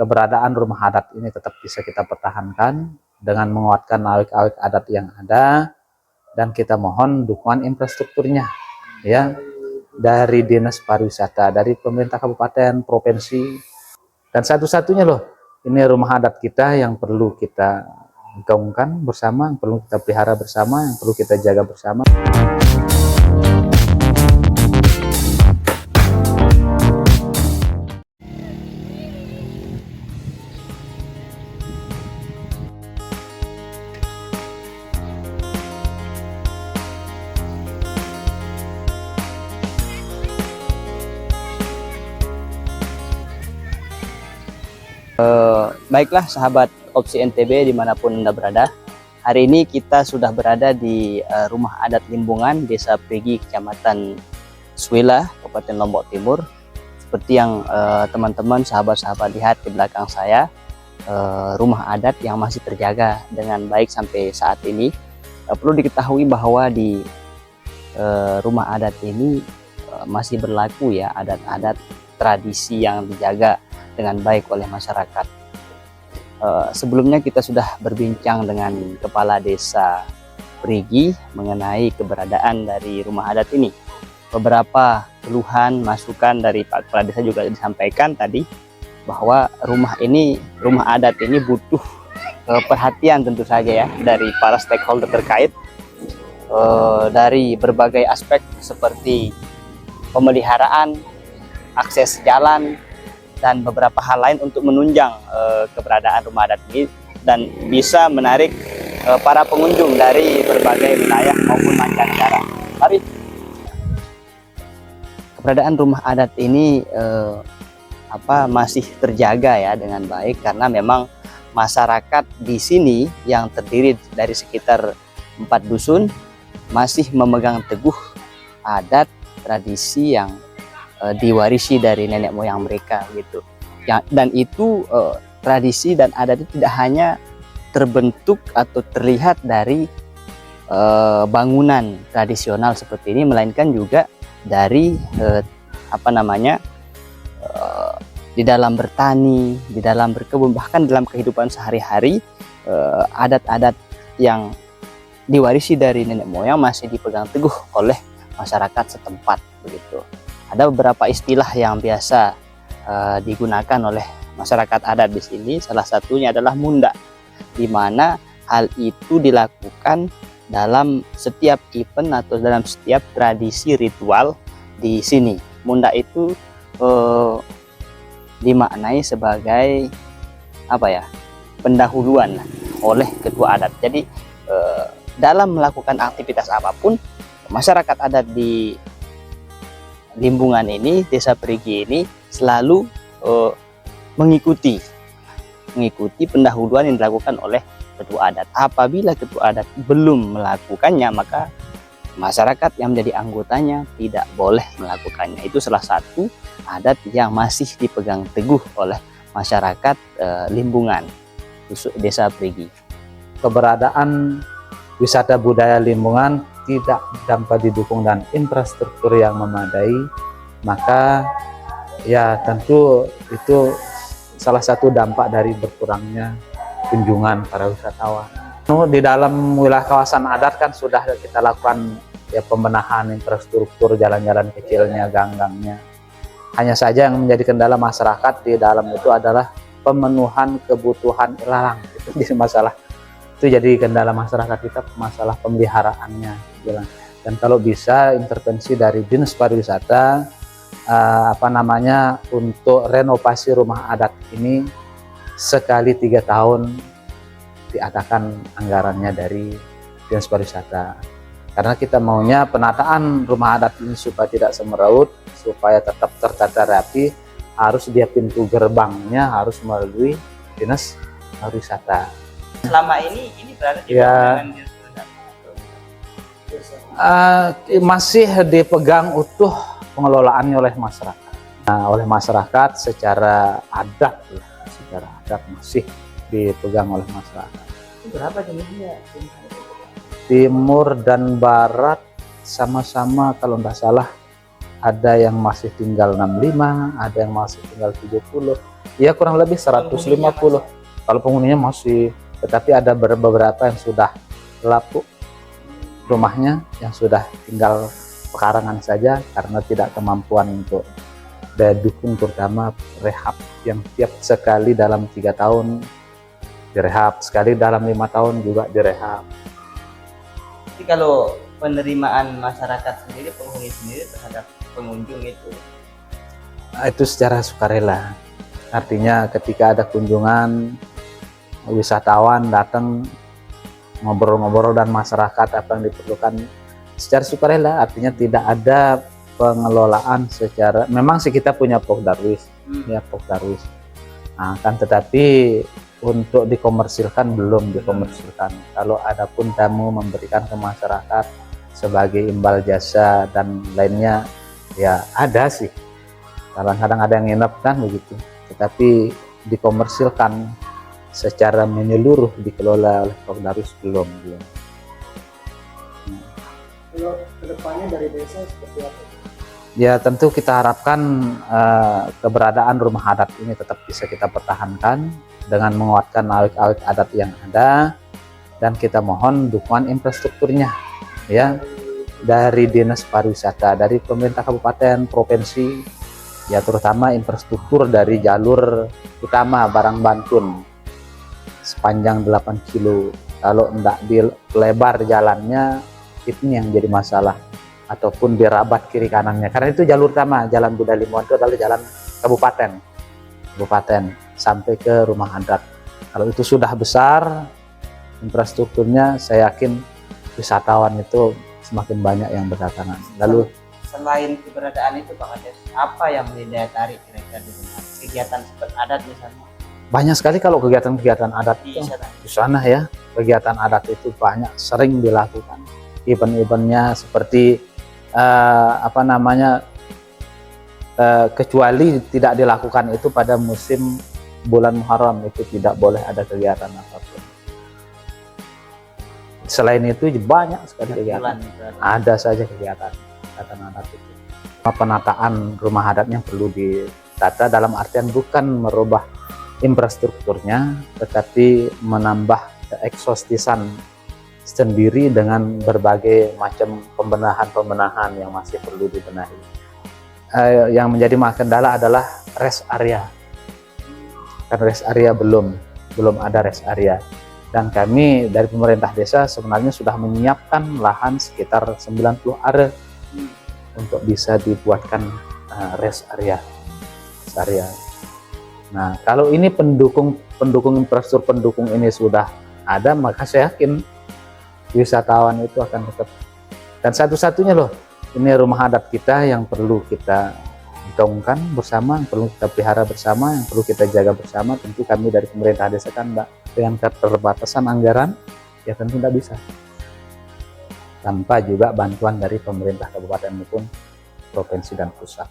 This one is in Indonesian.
keberadaan rumah adat ini tetap bisa kita pertahankan dengan menguatkan awik-awik adat yang ada, dan kita mohon dukungan infrastrukturnya ya dari Dinas Pariwisata, dari pemerintah kabupaten, provinsi, dan satu-satunya loh ini rumah adat kita yang perlu kita gaungkan bersama, yang perlu kita pelihara bersama, yang perlu kita jaga bersama. Baiklah sahabat Opsi NTB dimanapun Anda berada, hari ini kita sudah berada di rumah adat Limbungan, Desa Prigi, Kecamatan Suwela, Kabupaten Lombok Timur. Seperti yang teman-teman sahabat-sahabat lihat di belakang saya, rumah adat yang masih terjaga dengan baik sampai saat ini. Perlu diketahui bahwa di rumah adat ini masih berlaku ya adat-adat tradisi yang dijaga dengan baik oleh masyarakat. Sebelumnya kita sudah berbincang dengan Kepala Desa Prigi mengenai keberadaan dari rumah adat ini. Beberapa keluhan, masukan dari Pak Kepala Desa juga disampaikan tadi bahwa rumah adat ini butuh perhatian tentu saja ya dari para stakeholder terkait dari berbagai aspek seperti pemeliharaan, akses jalan, dan beberapa hal lain untuk menunjang keberadaan rumah adat ini dan bisa menarik para pengunjung dari berbagai wilayah maupun mancanegara. Tapi keberadaan rumah adat ini masih terjaga ya dengan baik karena memang masyarakat di sini yang terdiri dari sekitar 4 dusun masih memegang teguh adat tradisi yang diwarisi dari nenek moyang mereka gitu ya, dan itu tradisi dan adat itu tidak hanya terbentuk atau terlihat dari bangunan tradisional seperti ini, melainkan juga dari di dalam bertani, di dalam berkebun, bahkan dalam kehidupan sehari-hari adat-adat yang diwarisi dari nenek moyang masih dipegang teguh oleh masyarakat setempat begitu. Ada beberapa istilah yang biasa digunakan oleh masyarakat adat di sini. Salah satunya adalah munda, di mana hal itu dilakukan dalam setiap event atau dalam setiap tradisi ritual di sini. Munda itu dimaknai sebagai pendahuluan oleh ketua adat. Jadi dalam melakukan aktivitas apapun, masyarakat adat di Limbungan ini, Desa Prigi ini selalu mengikuti pendahuluan yang dilakukan oleh ketua adat. Apabila ketua adat belum melakukannya, maka masyarakat yang menjadi anggotanya tidak boleh melakukannya. Itu salah satu adat yang masih dipegang teguh oleh masyarakat Limbungan, Desa Prigi. Keberadaan wisata budaya Limbungan tidak dapat didukung dan infrastruktur yang memadai, maka ya tentu itu salah satu dampak dari berkurangnya kunjungan para wisatawan. Di dalam wilayah kawasan adat kan sudah kita lakukan ya pembenahan infrastruktur, jalan-jalan kecilnya, gang-gangnya. Hanya saja yang menjadi kendala masyarakat di dalam itu adalah pemenuhan kebutuhan ilalang. Itu masalah. Itu jadi kendala masyarakat kita, masalah pemeliharaannya. Dan kalau bisa intervensi dari Dinas Pariwisata untuk renovasi rumah adat ini sekali 3 tahun diadakan anggarannya dari Dinas Pariwisata. Karena kita maunya penataan rumah adat ini supaya tidak semeraut, supaya tetap tertata rapi, harus dia pintu gerbangnya harus melalui Dinas Pariwisata. Selama ini berada di bangunan masih dipegang utuh pengelolaannya oleh masyarakat. Oleh masyarakat secara adat masih dipegang oleh masyarakat. Berapa jumlahnya? Timur dan barat sama-sama, kalau nggak salah ada yang masih tinggal 65, ada yang masih tinggal 70, Ya kurang lebih 150. Kalau penghuninya masih, tetapi ada beberapa yang sudah lapuk rumahnya, yang sudah tinggal pekarangan saja karena tidak kemampuan untuk daya dukung, terutama rehab yang tiap sekali dalam 3 tahun direhab, sekali dalam 5 tahun juga direhab. Jadi kalau penerimaan masyarakat sendiri, penghuni sendiri terhadap pengunjung Itu secara sukarela. Artinya ketika ada kunjungan wisatawan datang, ngobrol-ngobrol dan masyarakat apa yang diperlukan secara sukarela, artinya tidak ada pengelolaan secara, memang sih kita punya Pok Darwis, ya Pok Darwis. Nah, kan tetapi untuk dikomersilkan belum dikomersilkan. Kalau ada pun tamu memberikan ke masyarakat sebagai imbal jasa dan lainnya, ya ada sih. Kadang-kadang ada yang nginep kan begitu. Tetapi dikomersilkan secara menyeluruh dikelola oleh Pok Darwis belum. Kalau kedepannya dari desa seperti apa? Ya tentu kita harapkan keberadaan rumah adat ini tetap bisa kita pertahankan dengan menguatkan awik-awik adat yang ada, dan kita mohon dukungan infrastrukturnya ya dari Dinas Pariwisata, dari pemerintah kabupaten, provinsi, ya terutama infrastruktur dari jalur utama Barang Bantun sepanjang 8 kilo. Kalau tidak dilebar jalannya, ini yang jadi masalah, ataupun dirabat kiri kanannya, karena itu jalur utama. Jalan Buddha Limuan itu adalah jalan kabupaten sampai ke rumah adat. Kalau itu sudah besar infrastrukturnya, saya yakin wisatawan itu semakin banyak yang berdatangan. Lalu selain keberadaan itu Pak Kades, apa yang menjadi daya tarik kira-kira di tempat kegiatan seperti adat misalnya? banyak sekali kalau kegiatan-kegiatan adat Di itu sana. di sana ya. Kegiatan adat itu banyak, sering dilakukan. Event-eventnya seperti kecuali tidak dilakukan itu pada musim bulan Muharram, itu tidak boleh ada kegiatan apapun. Selain itu banyak sekali kegiatan. Ada saja kegiatan adat itu. Penataan rumah adatnya perlu ditata, dalam artian bukan merubah infrastrukturnya, tetapi menambah keeksotisan sendiri dengan berbagai macam pembenahan yang masih perlu dibenahi. Yang menjadi kendala adalah rest area. Kan rest area belum ada rest area. Dan kami dari pemerintah desa sebenarnya sudah menyiapkan lahan sekitar 90 are untuk bisa dibuatkan rest area. Nah, kalau ini pendukung infrastruktur pendukung ini sudah ada, maka saya yakin wisatawan itu akan tetap. Dan satu-satunya loh, ini rumah adat kita yang perlu kita gaungkan bersama, yang perlu kita pelihara bersama, yang perlu kita jaga bersama. Tentu kami dari pemerintah desa kan Mbak, dengan keterbatasan anggaran, ya tentu tidak bisa. Tanpa juga bantuan dari pemerintah kabupaten maupun provinsi dan pusat.